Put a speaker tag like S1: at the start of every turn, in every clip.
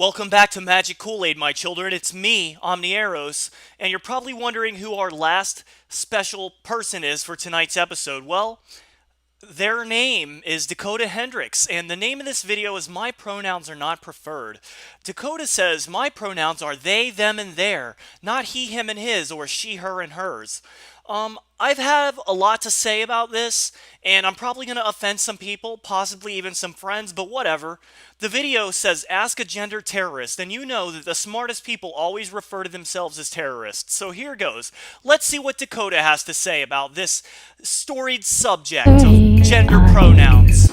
S1: Welcome back to Magic Kool-Aid, my children. It's me, Omni-Eros, and you're probably wondering who our last special person is for tonight's episode. Well, their name is Dakota Hendrix, and the name of this video is My Pronouns Are Not Preferred. Dakota says, my pronouns are they, them, and their, not he, him, and his, or she, her, and hers. I've had a lot to say about this, and I'm probably going to offend some people, possibly even some friends, but whatever. The video says, ask a gender terrorist, and you know that the smartest people always refer to themselves as terrorists. So here goes. Let's see what Dakota has to say about this storied subject of gender pronouns.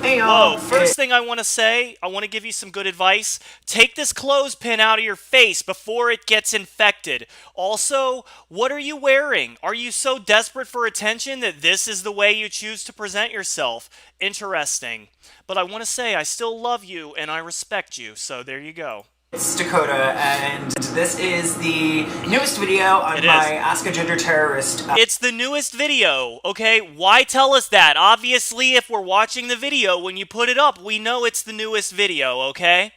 S1: Whoa, first thing I want to say, I want to give you some good advice. Take this clothespin out of your face before it gets infected. Also, what are you wearing? Are you so desperate for attention that this is the way you choose to present yourself? Interesting. But I want to say I still love you and I respect you, so there you go.
S2: It's Dakota, and this is the newest video on my Ask a Gender Terrorist.
S1: It's the newest video, okay? Why tell us that? Obviously, if we're watching the video, when you put it up, we know it's the newest video, okay?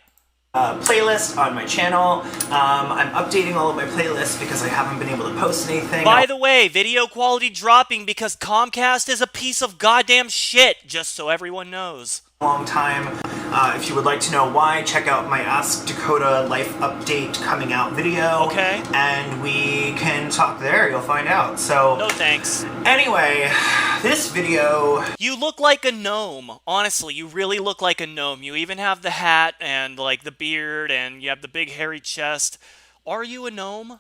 S2: Playlist on my channel. I'm updating all of my playlists because I haven't been able to post anything.
S1: By the way, video quality dropping because Comcast is a piece of goddamn shit, just so everyone knows.
S2: Long time. If you would like to know why, check out my Ask Dakota Life Update coming out video.
S1: Okay.
S2: And we can talk there, you'll find out. So,
S1: no thanks.
S2: Anyway, this video...
S1: You look like a gnome. Honestly, you really look like a gnome. You even have the hat and, like, the beard, and you have the big hairy chest. Are you a gnome?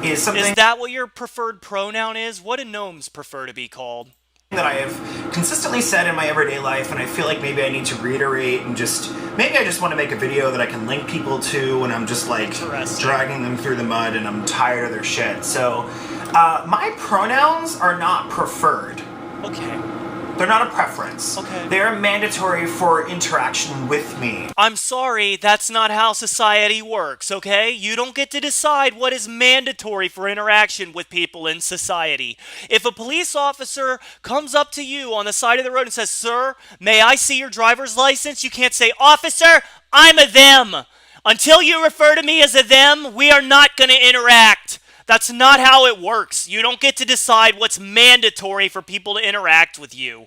S2: Is
S1: that what your preferred pronoun is? What do gnomes prefer to be called?
S2: That I have consistently said in my everyday life, and I feel like maybe I need to reiterate and maybe I just want to make a video that I can link people to when I'm just like dragging them through the mud and I'm tired of their shit. So, my pronouns are not preferred.
S1: Okay.
S2: They're not a preference.
S1: Okay.
S2: They're mandatory for interaction with me.
S1: I'm sorry, that's not how society works, okay? You don't get to decide what is mandatory for interaction with people in society. If a police officer comes up to you on the side of the road and says, "Sir, may I see your driver's license?" You can't say, "Officer, I'm a them." Until you refer to me as a them, we are not going to interact. That's not how it works. You don't get to decide what's mandatory for people to interact with you.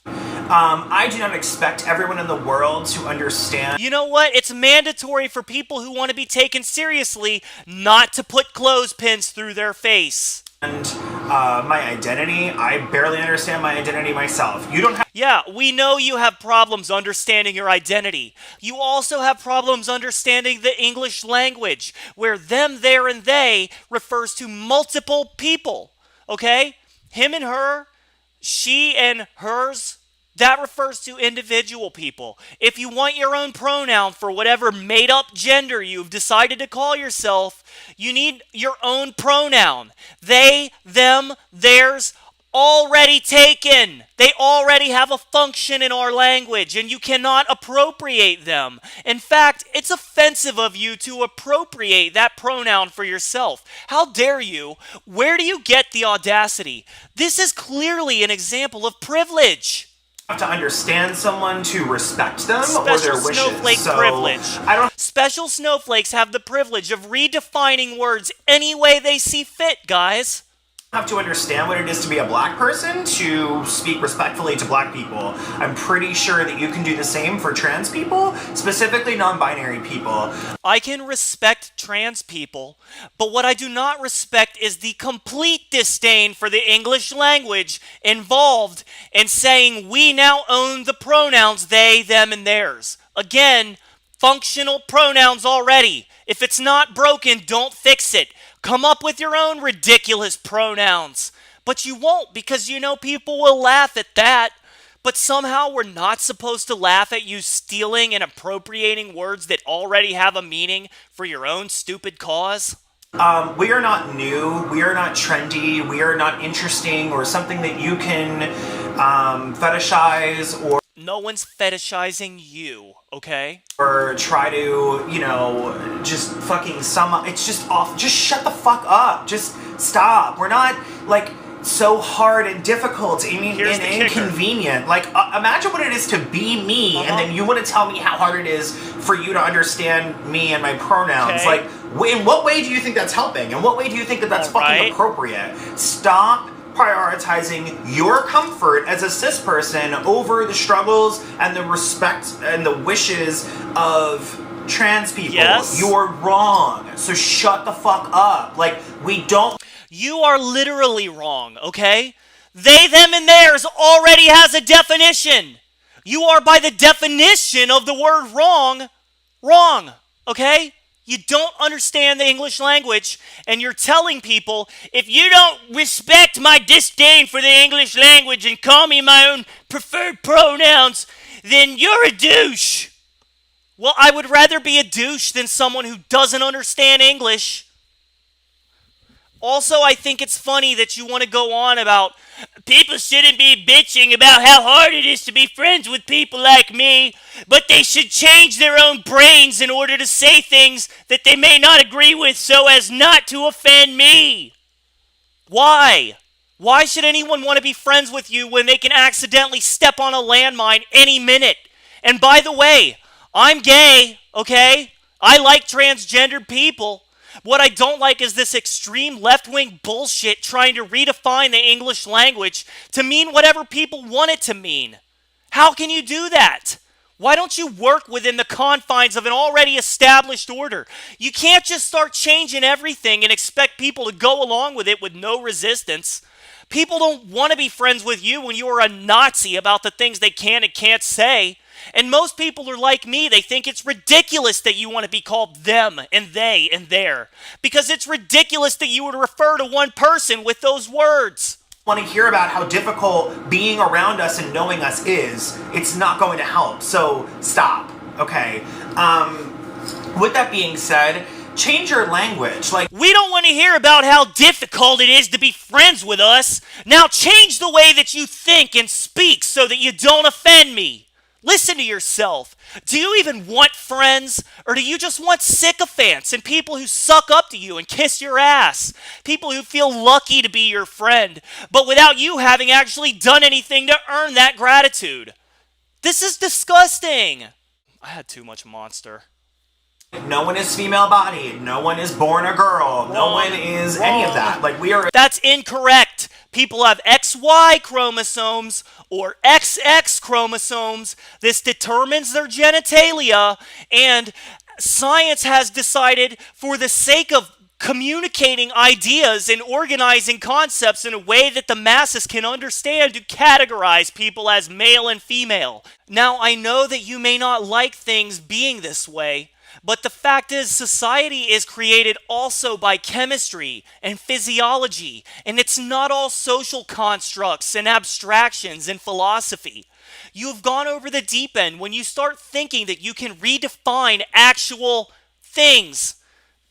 S2: I do not expect everyone in the world to understand.
S1: You know what? It's mandatory for people who want to be taken seriously not to put clothespins through their face.
S2: And my identity, I barely understand my identity myself. You don't have...
S1: Yeah, we know you have problems understanding your identity. You also have problems understanding the English language, where them, their, and they refers to multiple people, okay? Him and her, she and hers, that refers to individual people. If you want your own pronoun for whatever made-up gender you've decided to call yourself, you need your own pronoun. They, them, theirs, already taken. They already have a function in our language, and you cannot appropriate them. In fact, it's offensive of you to appropriate that pronoun for yourself. How dare you? Where do you get the audacity? This is clearly an example of privilege.
S2: Have to understand someone to respect them or their wishes.
S1: Snowflake privilege. Special snowflakes have the privilege of redefining words any way they see fit, guys.
S2: Have to understand what it is to be a black person to speak respectfully to black people. I'm pretty sure that you can do the same for trans people, specifically non-binary people.
S1: I can respect trans people, but what I do not respect is the complete disdain for the English language involved in saying we now own the pronouns they, them, and theirs. Again, functional pronouns already. If it's not broken, don't fix it. Come up with your own ridiculous pronouns. But you won't, because you know people will laugh at that. But somehow we're not supposed to laugh at you stealing and appropriating words that already have a meaning for your own stupid cause?
S2: We are not new, we are not trendy, we are not interesting, or something that you can fetishize or...
S1: No one's fetishizing you, okay?
S2: Or try to, you know, just fucking sum up. It's just off. Just shut the fuck up. Just stop. We're not, like, so hard and difficult and inconvenient. Like, imagine what it is to be me, and then you want to tell me how hard it is for you to understand me and my pronouns. Like, in what way do you think that's helping? In what way do you think that that's fucking appropriate? Stop prioritizing your comfort as a cis person over the struggles and the respect and the wishes of trans people. You're wrong. So shut the fuck up. Like, we don't...
S1: You are literally wrong, okay? They, them, and theirs already has a definition. You are, by the definition of the word wrong, okay? You don't understand the English language, and you're telling people, if you don't respect my disdain for the English language and call me my own preferred pronouns, then you're a douche. Well, I would rather be a douche than someone who doesn't understand English. Also, I think it's funny that you want to go on about people shouldn't be bitching about how hard it is to be friends with people like me, but they should change their own brains in order to say things that they may not agree with so as not to offend me. Why? Why should anyone want to be friends with you when they can accidentally step on a landmine any minute? And by the way, I'm gay, okay? I like transgendered people. What I don't like is this extreme left-wing bullshit trying to redefine the English language to mean whatever people want it to mean. How can you do that? Why don't you work within the confines of an already established order? You can't just start changing everything and expect people to go along with it with no resistance. People don't want to be friends with you when you are a Nazi about the things they can and can't say. And most people are like me. They think it's ridiculous that you want to be called them and they and their. Because it's ridiculous that you would refer to one person with those words.
S2: Want to hear about how difficult being around us and knowing us is. It's not going to help. So stop. Okay. With that being said, change your language. Like,
S1: we don't want to hear about how difficult it is to be friends with us. Now change the way that you think and speak so that you don't offend me. Listen to yourself. Do you even want friends? Or do you just want sycophants and people who suck up to you and kiss your ass? People who feel lucky to be your friend, but without you having actually done anything to earn that gratitude. This is disgusting. I had too much Monster.
S2: No one is female-bodied. No one is born a girl. No one is any of that. Like, we are...
S1: That's incorrect. People have XY chromosomes or XX chromosomes. This determines their genitalia, and science has decided, for the sake of communicating ideas and organizing concepts in a way that the masses can understand, to categorize people as male and female. Now, I know that you may not like things being this way, but the fact is, society is created also by chemistry and physiology, and it's not all social constructs and abstractions and philosophy. You've gone over the deep end when you start thinking that you can redefine actual things.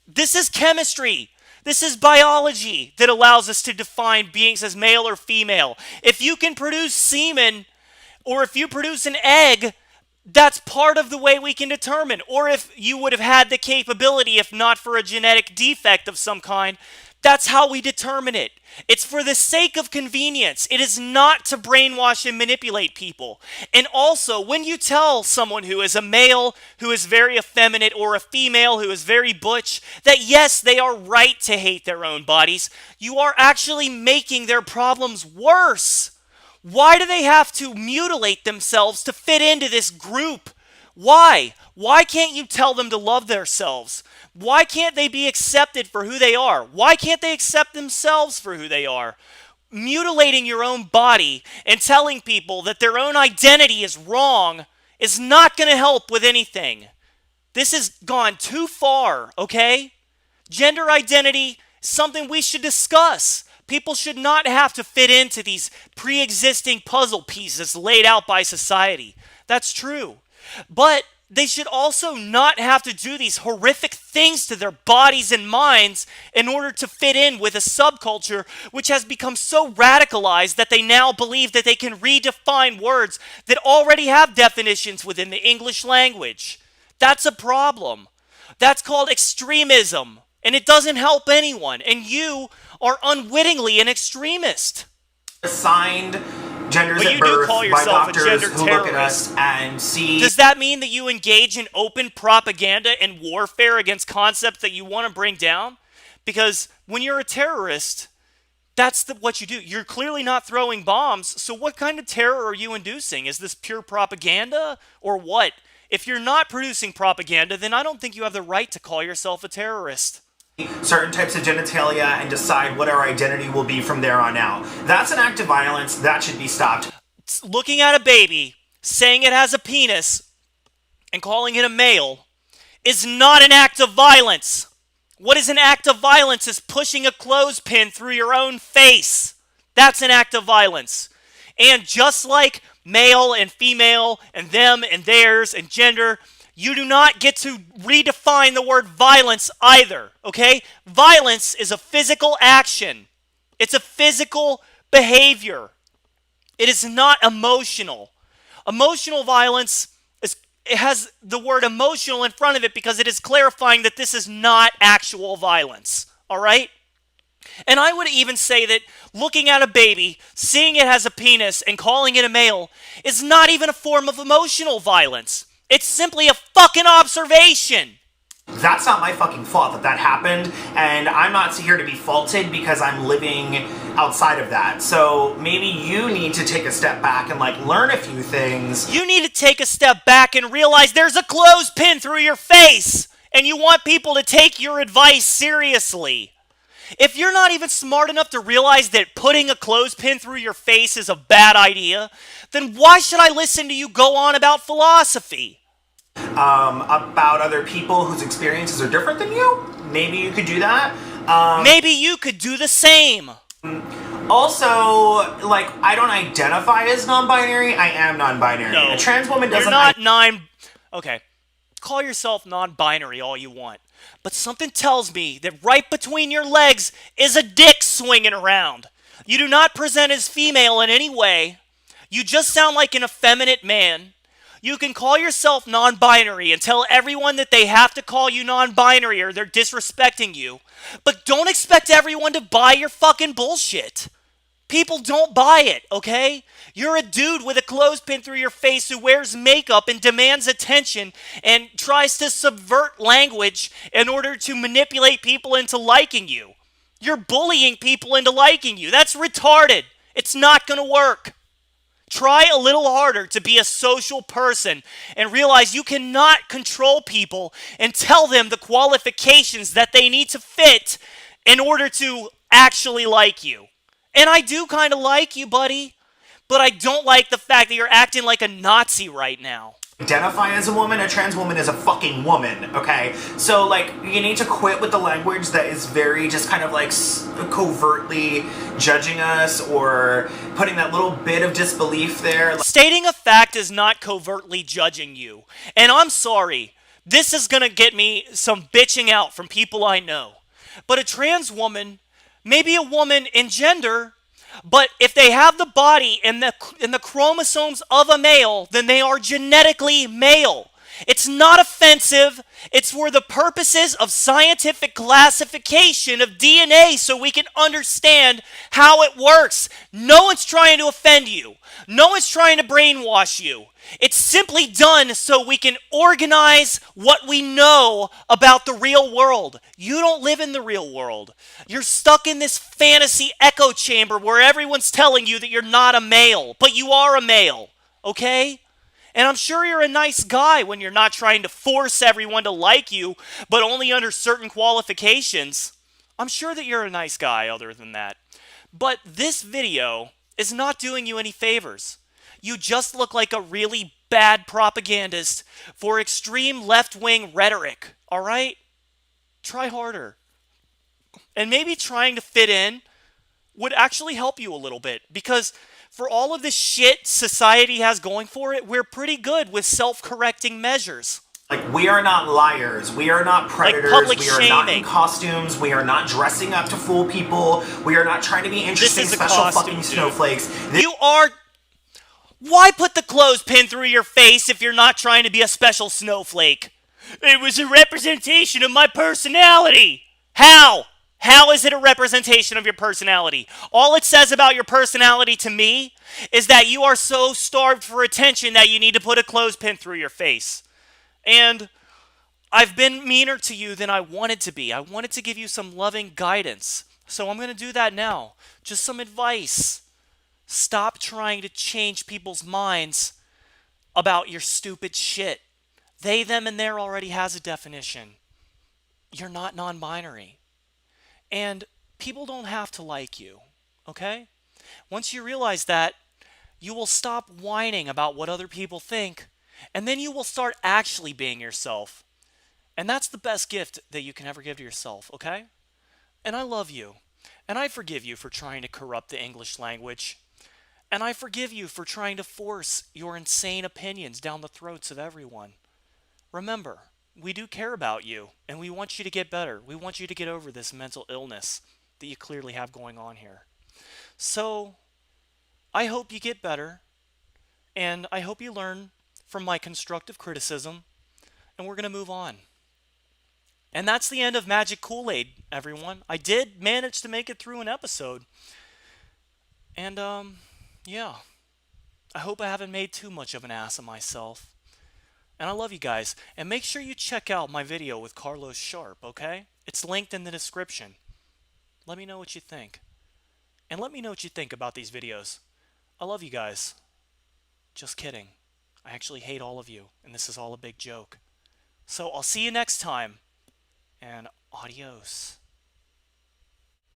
S1: This is chemistry. This is biology that allows us to define beings as male or female. If you can produce semen, or if you produce an egg, that's part of the way we can determine. Or if you would have had the capability, if not for a genetic defect of some kind, that's how we determine it. It's for the sake of convenience. It is not to brainwash and manipulate people. And also, when you tell someone who is a male, who is very effeminate, or a female who is very butch, that yes, they are right to hate their own bodies, you are actually making their problems worse. Why do they have to mutilate themselves to fit into this group? Why? Why can't you tell them to love themselves? Why can't they be accepted for who they are? Why can't they accept themselves for who they are? Mutilating your own body and telling people that their own identity is wrong is not going to help with anything. This has gone too far, okay? Gender identity is something we should discuss. People should not have to fit into these pre-existing puzzle pieces laid out by society. That's true. But they should also not have to do these horrific things to their bodies and minds in order to fit in with a subculture which has become so radicalized that they now believe that they can redefine words that already have definitions within the English language. That's a problem. That's called extremism, and it doesn't help anyone. And you are unwittingly an extremist.
S2: Assigned genders
S1: But
S2: at
S1: you do
S2: birth
S1: call
S2: by
S1: yourself a
S2: doctors
S1: gender
S2: who look at us
S1: terrorist.
S2: and see...
S1: Does that mean that you engage in open propaganda and warfare against concepts that you want to bring down? Because when you're a terrorist, that's what you do. You're clearly not throwing bombs, so what kind of terror are you inducing? Is this pure propaganda or what? If you're not producing propaganda, then I don't think you have the right to call yourself a terrorist.
S2: Certain types of genitalia and decide what our identity will be from there on out. That's an act of violence. That should be stopped.
S1: Looking at a baby, saying it has a penis, and calling it a male is not an act of violence. What is an act of violence is pushing a clothespin through your own face. That's an act of violence. And just like male and female and them and theirs and gender, you do not get to redefine the word violence either, okay? Violence is a physical action. It's a physical behavior. It is not emotional. Emotional violence it has the word emotional in front of it because it is clarifying that this is not actual violence, all right? And I would even say that looking at a baby, seeing it has a penis, and calling it a male is not even a form of emotional violence. It's simply a fucking observation.
S2: That's not my fucking fault that that happened, and I'm not here to be faulted because I'm living outside of that. So maybe you need to take a step back and learn a few things.
S1: You need to take a step back and realize there's a clothespin through your face, and you want people to take your advice seriously. If you're not even smart enough to realize that putting a clothespin through your face is a bad idea, then why should I listen to you go on about philosophy?
S2: About other people whose experiences are different than you? Maybe you could do that.
S1: Maybe you could do the same.
S2: Also, I don't identify as non-binary. I am non-binary.
S1: No,
S2: a trans woman doesn't...
S1: You're not Okay, call yourself non-binary all you want. But something tells me that right between your legs is a dick swinging around. You do not present as female in any way. You just sound like an effeminate man. You can call yourself non-binary and tell everyone that they have to call you non-binary or they're disrespecting you. But don't expect everyone to buy your fucking bullshit. People don't buy it, okay? You're a dude with a clothespin through your face who wears makeup and demands attention and tries to subvert language in order to manipulate people into liking you. You're bullying people into liking you. That's retarded. It's not gonna work. Try a little harder to be a social person and realize you cannot control people and tell them the qualifications that they need to fit in order to actually like you. And I do kind of like you, buddy, but I don't like the fact that you're acting like a Nazi right now.
S2: Identify as a woman, a trans woman is a fucking woman, okay? So, you need to quit with the language that is very just kind of covertly judging us or putting that little bit of disbelief there.
S1: Stating a fact is not covertly judging you. And I'm sorry, this is gonna get me some bitching out from people I know. But a trans woman, maybe a woman in gender, but if they have the body and the chromosomes of a male, then they are genetically male. It's not offensive. It's for the purposes of scientific classification of DNA so we can understand how it works. No one's trying to offend you. No one's trying to brainwash you. It's simply done so we can organize what we know about the real world. You don't live in the real world. You're stuck in this fantasy echo chamber where everyone's telling you that you're not a male, but you are a male, okay? And I'm sure you're a nice guy when you're not trying to force everyone to like you, but only under certain qualifications. I'm sure that you're a nice guy other than that. But this video is not doing you any favors. You just look like a really bad propagandist for extreme left-wing rhetoric, all right? Try harder. And maybe trying to fit in would actually help you a little bit, because for all of this shit society has going for it, we're pretty good with self-correcting measures.
S2: We are not liars. We are not predators. We are not in costumes. We are not dressing up to fool people. We are not trying to be interesting special fucking snowflakes.
S1: You are... Why put the clothespin through your face if you're not trying to be a special snowflake? It was a representation of my personality. How? How is it a representation of your personality? All it says about your personality to me is that you are so starved for attention that you need to put a clothespin through your face. And I've been meaner to you than I wanted to be. I wanted to give you some loving guidance. So I'm going to do that now. Just some advice. Stop trying to change people's minds about your stupid shit. They, them, and there already has a definition. You're not non-binary. And people don't have to like you, okay? Once you realize that, you will stop whining about what other people think, and then you will start actually being yourself. And that's the best gift that you can ever give to yourself, okay? And I love you. And I forgive you for trying to corrupt the English language. And I forgive you for trying to force your insane opinions down the throats of everyone. Remember, we do care about you, and we want you to get better. We want you to get over this mental illness that you clearly have going on here. So, I hope you get better, and I hope you learn from my constructive criticism, and we're going to move on. And that's the end of Magick Kool-Aid, everyone. I did manage to make it through an episode. And, yeah. I hope I haven't made too much of an ass of myself. And I love you guys. And make sure you check out my video with Carlos Sharp, okay? It's linked in the description. Let me know what you think. And let me know what you think about these videos. I love you guys. Just kidding. I actually hate all of you, and this is all a big joke. So I'll see you next time. And adios.